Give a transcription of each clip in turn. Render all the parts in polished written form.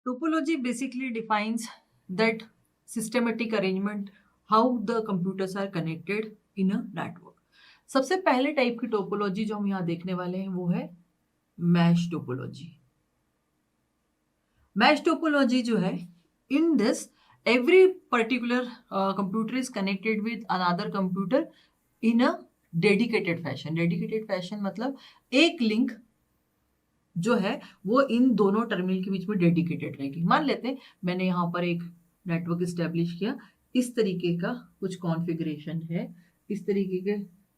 Topology basically defines that systematic arrangement how the computers are connected in a network. सबसे पहले type की topology जो हम यहाँ देखने वाले हैं वो है मैश टोपोलॉजी. मैश टोपोलॉजी जो है, in this every particular computer is connected with another computer in a dedicated fashion. Dedicated fashion मतलब एक लिंक जो है वो इन दोनों टर्मिनल के बीच में डेडिकेटेड रहेगी. मान लेते हैं मैंने यहाँ पर एक नेटवर्क इस्टेब्लिश किया, इस तरीके का कुछ कॉन्फ़िगरेशन है, इस तरीके के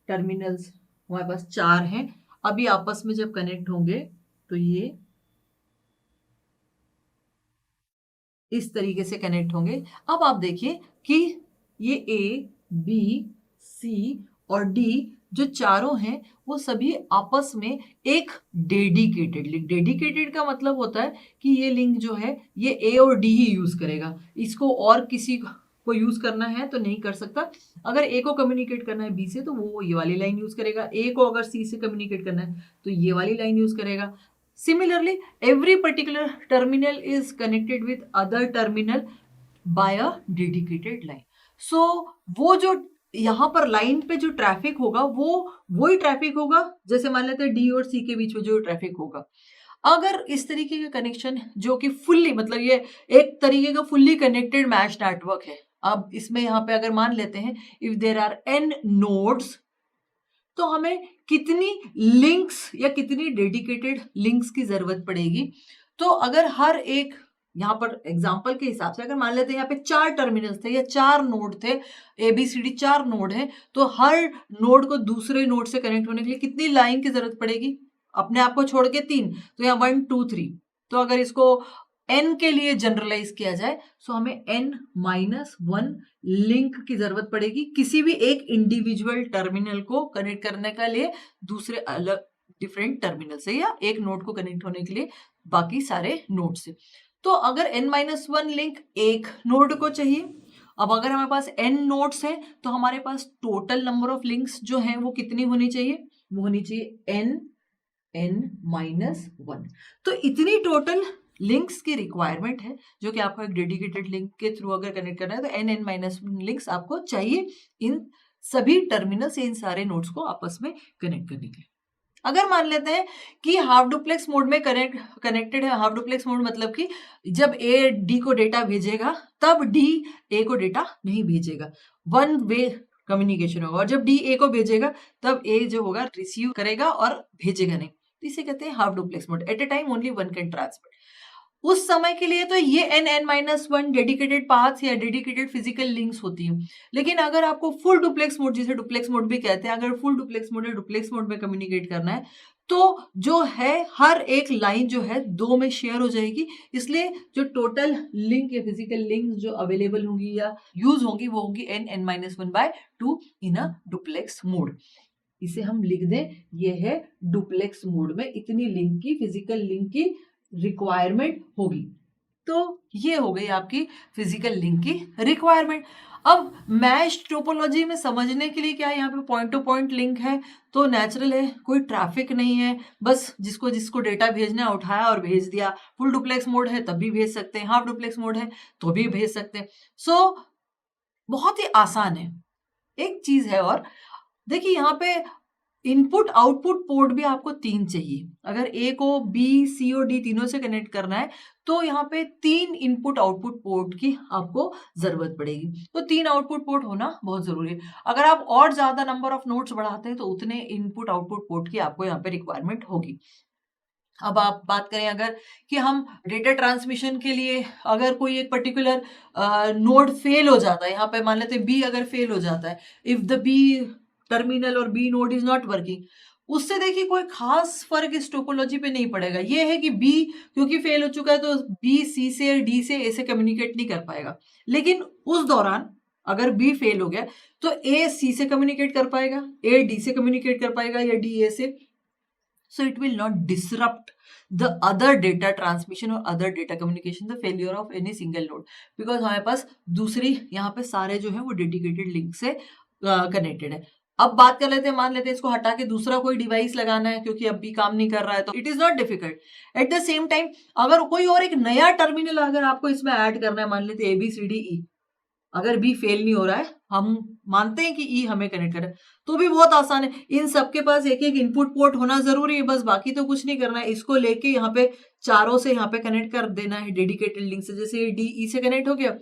टर्मिनल्स हमारे पास 4 हैं. अभी आपस में जब कनेक्ट होंगे तो ये इस तरीके से कनेक्ट होंगे. अब आप देखिए कि ये ए, बी, सी और डी जो चारों हैं वो सभी आपस में एक डेडिकेटेड लिंक. डेडिकेटेड का मतलब होता है कि ये लिंक जो है ये ए और डी ही यूज करेगा, इसको और किसी को यूज करना है तो नहीं कर सकता. अगर ए को कम्युनिकेट करना है बी से तो वो ये वाली लाइन यूज करेगा, ए को अगर सी से कम्युनिकेट करना है तो ये वाली लाइन यूज करेगा. Similarly, every particular terminal is connected with other terminal by a dedicated line. So, वो जो यहाँ पर लाइन पे जो ट्रैफिक होगा वो वही ट्रैफिक होगा जैसे मान लेते हैं डी और सी के बीच में जो ट्रैफिक होगा. अगर इस तरीके का कनेक्शन जो कि फुल्ली मतलब ये एक तरीके का फुल्ली कनेक्टेड मैश नेटवर्क है. अब इसमें यहाँ पे अगर मान लेते हैं if there are n nodes तो हमें कितनी लिंक्स या कितनी डेडिकेटेड लिंक्स की जरूरत पड़ेगी. तो अगर हर एक यहाँ पर एग्जांपल के हिसाब से अगर मान लेते हैं यहाँ पे 4 टर्मिनल्स थे या 4 नोड थे, ABCD 4 नोड हैं, तो हर नोड को दूसरे नोड से कनेक्ट होने के लिए कितनी लाइन की जरूरत पड़ेगी? अपने आप को छोड़ के 3, तो यहाँ 1 2 3. तो अगर इसको n के लिए जनरलाइज किया जाए सो हमें n-1 लिंक की जरूरत पड़ेगी किसी भी एक इंडिविजुअल टर्मिनल को कनेक्ट करने के लिए दूसरे अलग डिफरेंट टर्मिनल से या एक नोड को कनेक्ट होने के लिए बाकी सारे नोड से. तो अगर n-1 लिंक एक नोड को चाहिए, अब अगर हमारे पास n नोड्स हैं तो हमारे पास टोटल नंबर ऑफ लिंक्स जो हैं वो कितनी होनी चाहिए? वो होनी चाहिए n-1. तो इतनी टोटल लिंक्स की रिक्वायरमेंट है जो कि आपको एक डेडिकेटेड लिंक के थ्रू अगर कनेक्ट करना है तो n-1 लिंक्स आपको चाहिए इन सभी टर्मिनल से इन सारे नोड्स को आपस में कनेक्ट करने के लिए. अगर मान लेते हैं कि हाफ डुप्लेक्स मोड में कनेक्टेड है. हाफ डुप्लेक्स मोड मतलब कि जब ए डी को डेटा भेजेगा तब डी ए को डेटा नहीं भेजेगा, वन वे कम्युनिकेशन होगा. और जब डी ए को भेजेगा तब ए जो होगा रिसीव करेगा और भेजेगा नहीं. तो इसे कहते हैं half duplex mode. At a time only one can transmit. उस समय के लिए तो ये n-1 डेडिकेटेड पाथ्स या डेडिकेटेड फिजिकल लिंक्स होती हैं. लेकिन अगर आपको फुल डुप्लेक्स मोड, जिसे डुप्लेक्स मोड भी कहते हैं, अगर फुल डुप्लेक्स मोड या डुप्लेक्स मोड में कम्युनिकेट करना है तो जो है हर एक लाइन जो है 2 में शेयर हो जाएगी. इसलिए जो टोटल लिंक या फिजिकल लिंक जो अवेलेबल होंगी या यूज होंगी वो होंगी n-1/2 इन अ डुप्लेक्स मोड. इसे हम लिख दें, ये है डुप्लेक्स मोड में इतनी लिंक की, फिजिकल लिंक की रिक्वायरमेंट होगी. तो ये हो गई आपकी फिजिकल लिंक की रिक्वायरमेंट. अब मैश टोपोलॉजी में समझने के लिए क्या है, यहाँ पे पॉइंट टू पॉइंट लिंक है तो नेचुरल है, कोई ट्रैफिक नहीं है, बस जिसको डेटा भेजना है उठाया और भेज दिया. फुल डुप्लेक्स मोड है तब भी भेज सकते हैं, हाफ डुप्लेक्स मोड है तो भी भेज सकते हैं. सो बहुत ही आसान है. एक चीज है और देखिए यहाँ पे इनपुट आउटपुट पोर्ट भी आपको 3 चाहिए. अगर ए को बी सी और डी तीनों से कनेक्ट करना है तो यहाँ पे 3 इनपुट आउटपुट पोर्ट की आपको जरूरत पड़ेगी. तो 3 आउटपुट पोर्ट होना बहुत जरूरी है. अगर आप और ज्यादा नंबर ऑफ नोड्स बढ़ाते हैं तो उतने इनपुट आउटपुट पोर्ट की आपको यहाँ पे रिक्वायरमेंट होगी. अब आप बात करें अगर कि हम डेटा ट्रांसमिशन के लिए अगर कोई एक पर्टिकुलर नोड फेल हो जाता है, यहाँ पे मान लेते हैं बी अगर फेल हो जाता है, इफ द बी टर्मिनल और B node is not working, उससे देखिए कोई खास फर्क इस टोपोलॉजी पे नहीं पड़ेगा. ये है कि बी क्योंकि फेल हो चुका है तो बी सी से डी से ए से कम्युनिकेट नहीं कर पाएगा. लेकिन उस दौरान अगर बी फेल हो गया तो ए सी से कम्युनिकेट कर पाएगा, ए डी से कम्युनिकेट कर पाएगा या डी ए से. So it will not disrupt the other data transmission or other data communication, the failure of any single node, because हमारे पास दूसरी यहाँ पे सारे जो है वो डेडिकेटेड लिंक से कनेक्टेड है. अब बात कर लेते हैं, मान लेते हैं इसको हटा के दूसरा कोई डिवाइस लगाना है क्योंकि अब भी काम नहीं कर रहा है, तो it is not difficult. At the same time अगर कोई और एक नया टर्मिनल अगर आपको इसमें ऐड करना है, मान लेते हैं ABCDE, अगर बी फेल नहीं हो रहा है, हम मानते हैं कि ई हमें कनेक्ट करना है, तो भी बहुत आसान है। इन सबके पास एक एक इनपुट पोर्ट होना जरूरी है, बस बाकी तो कुछ नहीं करना है। इसको लेके यहाँ पे चारों से यहाँ पे कनेक्ट कर देना है डेडिकेटेड लिंक से। जैसे ये डी ई से कनेक्ट हो गया,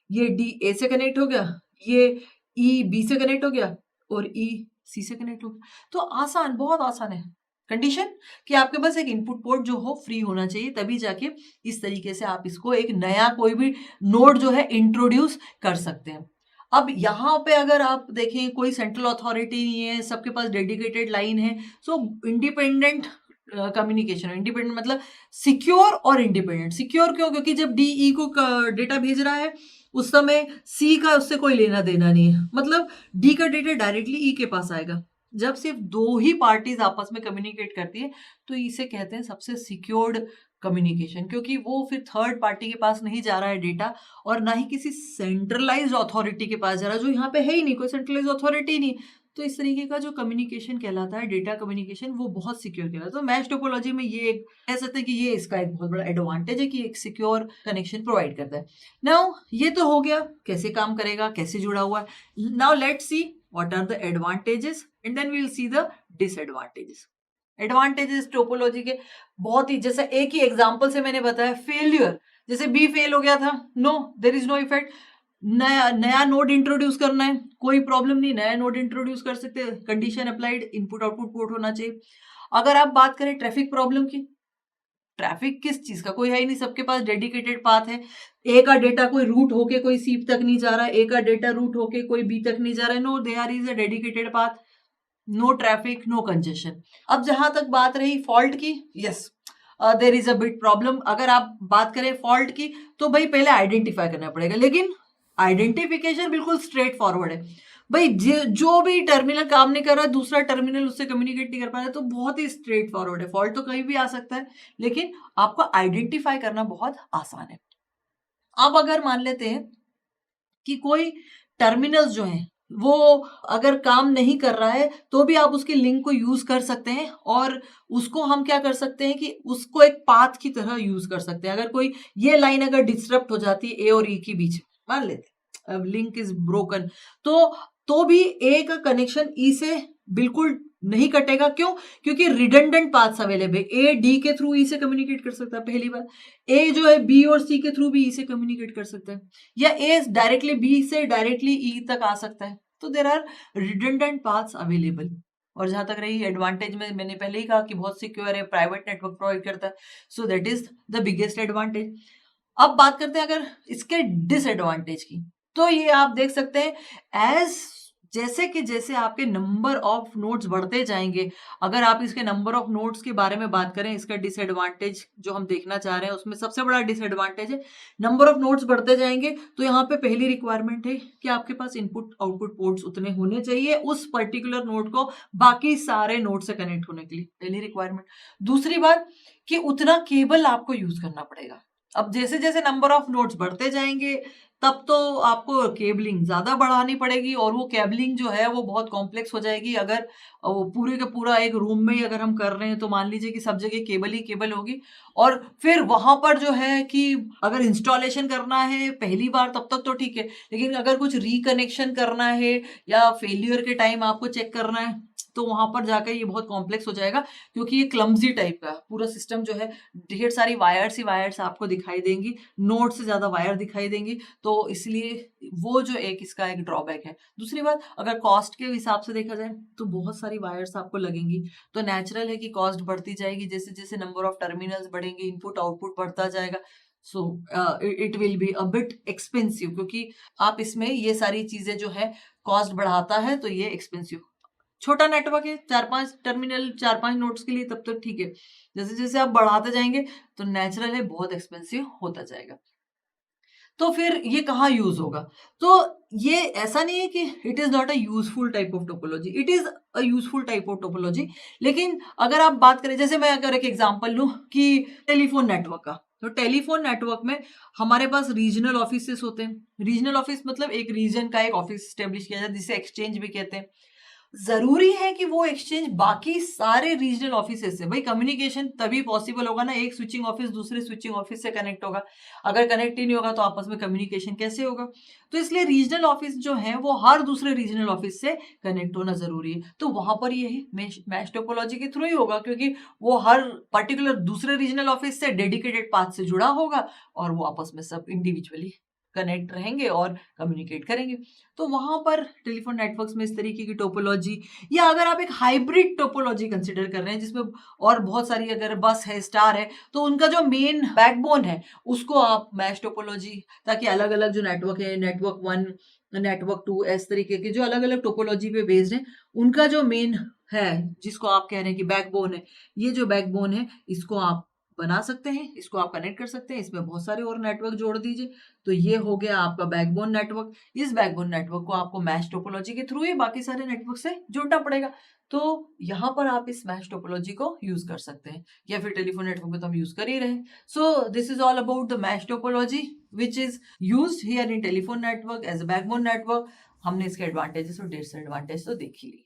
ये डी ए से कनेक्ट हो गया, ये ई बी से कनेक्ट हो गया और ई सी से कनेक्ट हो गया। तो आसान, बहुत आसान है। कंडीशन कि आपके पास एक इनपुट पोर्ट जो हो फ्री होना चाहिए, तभी जाके इस तरीके से आप इसको एक नया कोई भी नोड जो है इंट्रोड्यूस कर सकते हैं। अब यहाँ पे अगर आप देखें कोई सेंट्रल अथॉरिटी नहीं है, सबके पास डेडिकेटेड लाइन है, सो इंडिपेंडेंट कम्युनिकेशन। इंडिपेंडेंट मतलब सिक्योर और इंडिपेंडेंट। सिक्योर क्यों? क्योंकि जब डीई को डेटा भेज रहा है उस समय सी का उससे कोई लेना देना नहीं है, मतलब डी का डेटा डायरेक्टली ई के पास आएगा। जब सिर्फ दो ही पार्टीज आपस में कम्युनिकेट करती है तो इसे कहते हैं सबसे सिक्योर्ड कम्युनिकेशन, क्योंकि वो फिर थर्ड पार्टी के पास नहीं जा रहा है डेटा, और ना ही किसी सेंट्रलाइज्ड अथॉरिटी के पास जा रहा है, जो यहाँ पे है ही नहीं, कोई सेंट्रलाइज्ड अथॉरिटी नहीं। तो इस तरीके का जो कम्युनिकेशन कहलाता है, डेटा कम्युनिकेशन, वो बहुत सिक्योर कहलाता है। तो मैश टोपोलॉजी में ये एक कह सकते हैं कि ये इसका एक बहुत बड़ा एडवांटेज है कि एक सिक्योर कनेक्शन प्रोवाइड करता है। नाउ ये तो हो गया कैसे काम करेगा, कैसे जुड़ा हुआ है। Now let's see what are the advantages and then we will see the disadvantages. Advantages topology के बहुत ही, जैसे एक ही एग्जांपल से मैंने बताया, फेलियर, जैसे बी फेल हो गया था, no there is no effect. नया नोड इंट्रोड्यूस करना है, कोई प्रॉब्लम नहीं, नया नोड इंट्रोड्यूस कर सकते हैं। Condition applied, input output port होना चाहिए। अगर आप बात करें ट्रैफिक प्रॉब्लम की, ट्रैफिक किस चीज का, कोई है ही नहीं, सबके पास डेडिकेटेड पाथ है। ए का डेटा कोई रूट होके कोई सी तक नहीं जा रहा है, ए का डेटा रूट होके कोई बी तक नहीं जा रहा है। No, there is a dedicated path, no traffic, no congestion. अब जहां तक बात रही फॉल्ट की, yes there is a bit problem. अगर आप बात करें फॉल्ट की तो भाई पहले आइडेंटिफाई करना पड़ेगा, लेकिन आइडेंटिफिकेशन बिल्कुल स्ट्रेट फॉरवर्ड है भाई। जो भी टर्मिनल काम नहीं कर रहा है, दूसरा टर्मिनल उससे कम्युनिकेट नहीं कर पा रहा है, तो बहुत ही स्ट्रेट फॉरवर्ड है। फॉल्ट तो कहीं भी आ सकता है, लेकिन आपको आइडेंटिफाई करना बहुत आसान है। अब अगर मान लेते हैं कि कोई टर्मिनल्स जो हैं वो अगर काम नहीं कर रहा है, तो भी आप उसके लिंक को यूज कर सकते हैं, और उसको हम क्या कर सकते हैं कि उसको एक पाथ की तरह यूज कर सकते हैं। अगर कोई ये लाइन अगर डिस्टरप्ट हो जाती है ए और ई के बीच, मान लेते हैं अब लिंक इज ब्रोकन, तो भी ए का कनेक्शन ई से बिल्कुल नहीं कटेगा। क्यों? क्योंकि रिडंडेंट पाथ्स अवेलेबल है। ए डी के थ्रू ई से कम्युनिकेट कर सकता है, पहली बात। ए जो है बी और सी के थ्रू भी ई से कम्युनिकेट कर सकता है, या ए डायरेक्टली बी से डायरेक्टली ई तक आ सकता है। तो there are redundant paths available. और जहां तक रही एडवांटेज में, मैंने पहले ही कहा कि बहुत सिक्योर है, प्राइवेट नेटवर्क प्रोवाइड करता है, so that is the biggest advantage. अब बात करते हैं अगर इसके डिसएडवांटेज की, तो ये आप देख सकते हैं एज जैसे कि जैसे आपके नंबर ऑफ नोड्स बढ़ते जाएंगे, अगर आप इसके नंबर ऑफ नोड्स के बारे में बात करें, इसका डिसएडवांटेज जो हम देखना चाह रहे हैं उसमें सबसे बड़ा डिसएडवांटेज है नंबर ऑफ नोड्स बढ़ते जाएंगे। तो यहाँ पे पहली रिक्वायरमेंट है कि आपके पास इनपुट आउटपुट पोर्ट्स उतने होने चाहिए उस पर्टिकुलर नोड को बाकी सारे नोड से कनेक्ट होने के लिए, पहली रिक्वायरमेंट। दूसरी बात कि उतना केबल आपको यूज करना पड़ेगा। अब जैसे जैसे नंबर ऑफ नोड्स बढ़ते जाएंगे, तब तो आपको केबलिंग ज्यादा बढ़ानी पड़ेगी, और वो केबलिंग जो है वो बहुत कॉम्प्लेक्स हो जाएगी। अगर वो पूरे का पूरा एक रूम में ही अगर हम कर रहे हैं, तो मान लीजिए कि सब जगह केबल ही केबल होगी, और फिर वहां पर जो है कि अगर इंस्टॉलेशन करना है पहली बार तब तक तो ठीक है, लेकिन अगर कुछ रिकनेक्शन करना है या फेलियर के टाइम आपको चेक करना है, तो वहां पर जाकर ये बहुत कॉम्प्लेक्स हो जाएगा, क्योंकि ये क्लमजी टाइप का पूरा सिस्टम जो है, ढेर सारी वायर्स ही वायर्स आपको दिखाई देंगी, नोड से ज्यादा वायर दिखाई देंगी, तो इसलिए वो जो एक इसका एक ड्रॉबैक है। दूसरी बात, अगर कॉस्ट के हिसाब से देखा जाए तो बहुत सारी वायर्स आपको लगेंगी, तो नेचुरल है कि कॉस्ट बढ़ती जाएगी, जैसे जैसे नंबर ऑफ टर्मिनल्स बढ़ेंगे, इनपुट आउटपुट बढ़ता जाएगा। So it will be a bit expensive, क्योंकि आप इसमें ये सारी चीजें जो है कॉस्ट बढ़ाता है, तो ये एक्सपेंसिव। छोटा नेटवर्क है, 4-5 टर्मिनल, 4-5 नोड्स के लिए, तब तक ठीक है। जैसे जैसे आप बढ़ाते जाएंगे तो नेचुरल है बहुत एक्सपेंसिव होता जाएगा। तो फिर ये कहाँ यूज होगा? तो ये ऐसा नहीं है कि it is not a useful type of topology, it is a useful type of topology. लेकिन अगर आप बात करें, जैसे मैं अगर एक एग्जांपल लूं कि टेलीफोन नेटवर्क का, तो टेलीफोन नेटवर्क में हमारे पास रीजनल ऑफिसेस होते हैं। रीजनल ऑफिस मतलब एक रीजन का एक ऑफिस स्टेब्लिश किया जाता है, जिसे एक्सचेंज भी कहते हैं। जरूरी है कि वो एक्सचेंज बाकी सारे रीजनल ऑफिसेज से, भाई कम्युनिकेशन तभी पॉसिबल होगा ना, एक स्विचिंग ऑफिस दूसरे स्विचिंग ऑफिस से कनेक्ट होगा, अगर कनेक्ट ही नहीं होगा तो आपस में कम्युनिकेशन कैसे होगा। तो इसलिए रीजनल ऑफिस जो है वो हर दूसरे रीजनल ऑफिस से कनेक्ट होना जरूरी है। तो वहां पर यही मैश टोपोलॉजी के थ्रू ही होगा, क्योंकि वो हर पर्टिकुलर दूसरे रीजनल ऑफिस से डेडिकेटेड पाथ से जुड़ा होगा और वो आपस में सब इंडिविजुअली कनेक्ट रहेंगे और कम्युनिकेट करेंगे। तो वहां पर टेलीफोन नेटवर्क्स में इस तरीके की टोपोलॉजी, या अगर आप एक हाइब्रिड टोपोलॉजी कंसिडर कर रहे हैं जिसमें और बहुत सारी अगर बस है, स्टार है, तो उनका जो मेन बैकबोन है उसको आप मैश टोपोलॉजी, ताकि अलग अलग जो नेटवर्क है, नेटवर्क 1, नेटवर्क 2, इस तरीके के जो अलग अलग टोपोलॉजी पे बेस्ड है, उनका जो मेन है जिसको आप कह रहे हैं कि बैकबोन है, ये जो बैकबोन है इसको आप बना सकते हैं, इसको आप कनेक्ट कर सकते हैं, इसमें बहुत सारे और नेटवर्क जोड़ दीजिए। तो ये हो गया आपका बैकबोन नेटवर्क। इस बैकबोन नेटवर्क को आपको मैश टोपोलॉजी के थ्रू ही बाकी सारे नेटवर्क से जोड़ना पड़ेगा। तो यहाँ पर आप इस मैश टोपोलॉजी को यूज कर सकते हैं, या फिर टेलीफोन नेटवर्क में तो हम यूज कर ही रहे हैं। So this is all about the mesh topology which is used here in telephone network as a backbone network. हमने इसके एडवांटेजेस और डिसएडवांटेज तो देख ही ली।